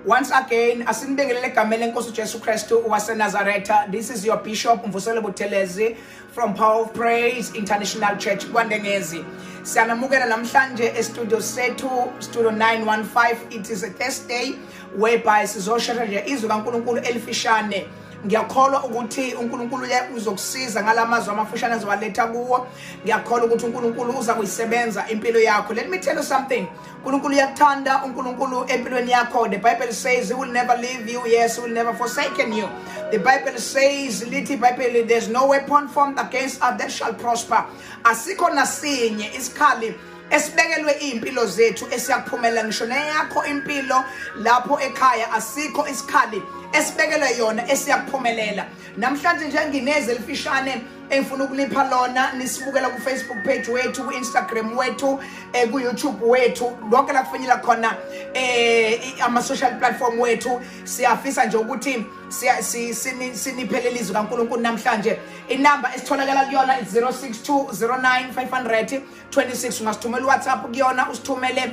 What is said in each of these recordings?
Once again, asinibingelele egameni lenkosi uJesu Kristu waseNazaretha. This is your Bishop Usithethelelle from Power of Praise International Church Kwandengezi. Siyanamukela namhlanje e-studio sethu, studio 915. It is a Thursday whereby sizoshare nje izwi kaNkulunkulu elifishane. Ngiyakholwa ukuthi uNkulunkulu uzokusiza ngalamazwi amafushane azowaletha kuwo. Ngiyakholwa ukuthi uNkulunkulu uza kuyisebenza impilo yakho. Let me tell you something. uNkulunkulu uyakuthanda, uNkulunkulu empilweni yakho. The Bible says he will never leave you. Yes, he will never forsaken you. The Bible says, lithi Bible, there's no weapon formed against us that shall prosper. Asikho nasinye isikhali esibekelwe impilo zethu esiyakuphumelela ngisho neyakho impilo lapho ekhaya asikho isikhali esibekelwe yona esiyakuphumelela. Namhlanje nje ngineze elifishane engifuna ukulipha lona, nisibukela ku Facebook page wethu, ku Instagram wethu, ku YouTube wethu, lonke la kufinyela khona ama social platform wethu. Siyafisa nje ukuthi siniphelele izwi kaNkulunkulu namhlanje. Inamba esitholakala kuyona is 0620950026. Ungasithumela WhatsApp kuyona, usithumele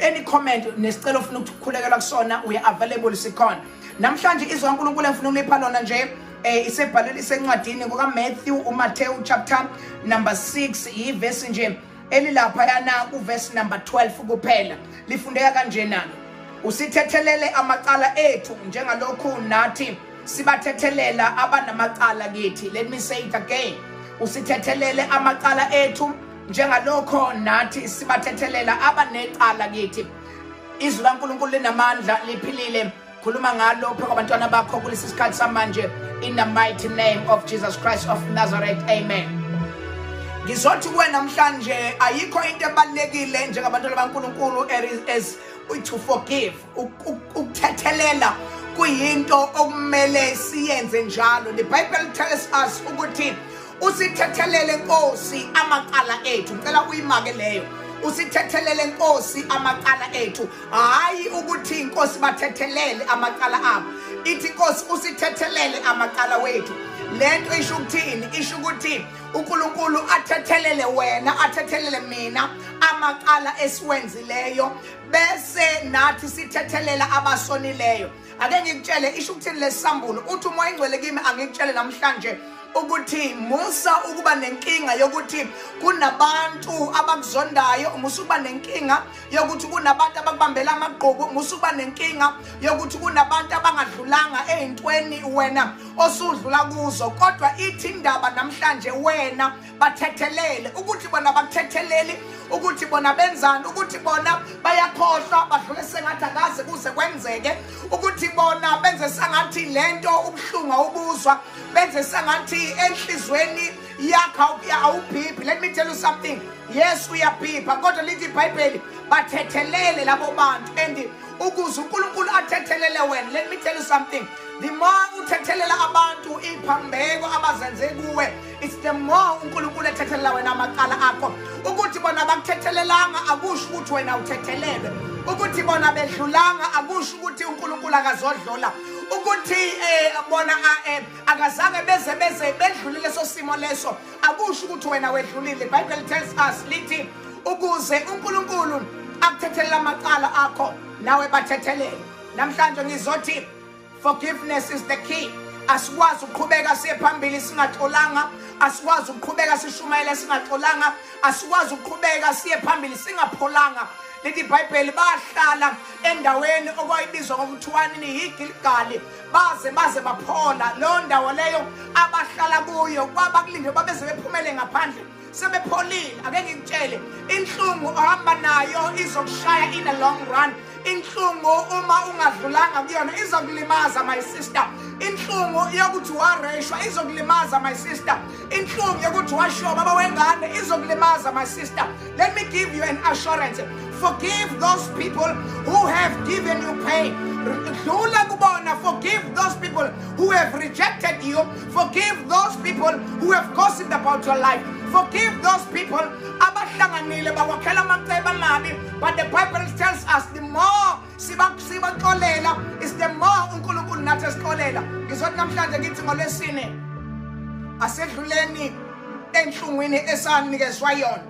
any comment nesicelo ofuna ukukhulekelwa kusona, we are available sikhona. Namhlanje izwi kaNkulunkulu engifuna ukulipha lona nje isebhalwe isencwadini kuka Matthew chapter number 6 iverse nje elilapha yana uverse number 12 kuphela. Lifundeka kanjena: usithethelele amacala ethu njengalokhu nathi sibathethelela abanamacala kithi. Let me say it again. Usithethelele amacala ethu njengalokho nathi sibathethelela abanecala kithi. Izwi kaNkulunkulu linamandla, liphilile. Khuluma ngalo phela abantwana bakho kulesi sikhathi samanje, in the mighty name of Jesus Christ of Nazareth. Amen. Ngizothi kuwe namhlanje ayikho into ebalekile njengabantwana baNkulunkulu as to forgive. Ukuthethelela kuyinto okumele siyenze njalo. The Bible tells us ukuthi usithethelele Nkosi amacala ethu. Ngicela uyimake leyo. Usithethelele Nkosi amacala ethu, hayi ukuthi Nkosi bathethelele amacala abo. Ithi Nkosi usithethelele amacala wethu. Lento isho ukuthini? Isho ukuthi uNkulunkulu athethelele wena, athethelele mina amacala esiwenzileyo, bese nathi sithethelela abasonileyo. Ake ngikutshele isho ukuthini lesambulo. Uthi umoya engcwele kimi angikutshele namhlanje ukuthi musa ukuba nenkinga yokuthi kunabantu abakuzondayo, musa ukuba nenkinga yokuthi kunabantu abakubambela amagqubu, musa ukuba nenkinga yokuthi kunabantu abangadlulanga ezintweni wena osudlula kuzo. Kodwa ithi indaba namhlanje wena bathethelele, ukuthi bona bakuthetheleli, ukuthi bona benzani, ukuthi bona bayakhohlwa badlule sengathi akaze kuze kwenzeke, ukuthi bona benze sengathi lento ubuhlungu ubuzwa, benze sengathi enhlizweni yakho awuphiphi. Let me tell you something. Yes, we are people. Kodwa lithi iBhayibheli bathethelele labo bantu, and ukuze uNkulunkulu athethelele wena. Let me tell you something. The more uthethelela abantu iphambeko abazenze kuwe, it's the more uNkulunkulu ethethelela wena amacala akho. Ukuthi bona bakuthethelelanga akusho ukuthi wena uthethelele. Ukuthi bona bedlulanga akusho ukuthi uNkulunkulu akazodlula. Ukuthi bona akazange beze bedlulile leso simo leso akusho ukuthi wena wedlulile. Bible tells us lithi ukuze uNkulunkulu akuthethelela amacala akho nawe bathethelele. Namhlanje ngizothi forgiveness is the key. Asikwazi ukuqhubeka siye phambili singaxolanga, asikwazi ukuqhubeka sishumayela singaxolanga, asikwazi ukuqhubeka siye phambili singapholanga. Lithi iBhayibheli bahlala endaweni okwayibizwa ngokuthiwani yiGilgali, baze baphola. Lo ndawo leyo abahlala kuyo kwabakulinde babeze bephumele ngaphandle sebepholile. Ake ngikutshele, inhlungu ohamba nayo izokushaya in a long run. Inhlungu uma ungadlulanga kuyona izokulimaza, my sister. Inhlungu yokuthi wareshwa izokulimaza, my sister. Inhlungu yokuthi washiwa baba wengane izokulimaza, my sister. Let me give you an assurance. Forgive those people who have given you pain. Forgive those people who have rejected you. Forgive those people who have gossiped about your life. Forgive those people. But the Bible tells us the more siba kolela is the more uNkulunkulu nathi esikolela. Ngizothi namhlanje ngithi ngolesine asedluleni enhlungwini esanikezwa yona,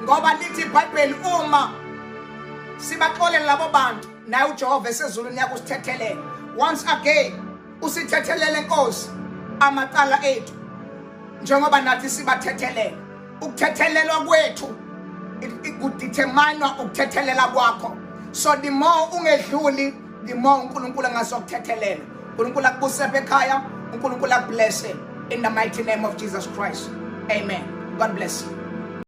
ngoba lithi iBhayibheli uma sibaxolele labo bantu naye uJehova esezulwini yakusithethelele once again usithethelele Nkosi amacala ethu njengoba nathi sibathethelele ukuthethelelwa kwethu ikudetermine ukuthethelela kwakho so the more ungedluli the more uNkulunkulu angasokuthethelela uNkulunkulu akubuse ekhaya uNkulunkulu akublesse in the mighty name of Jesus Christ amen. God bless you.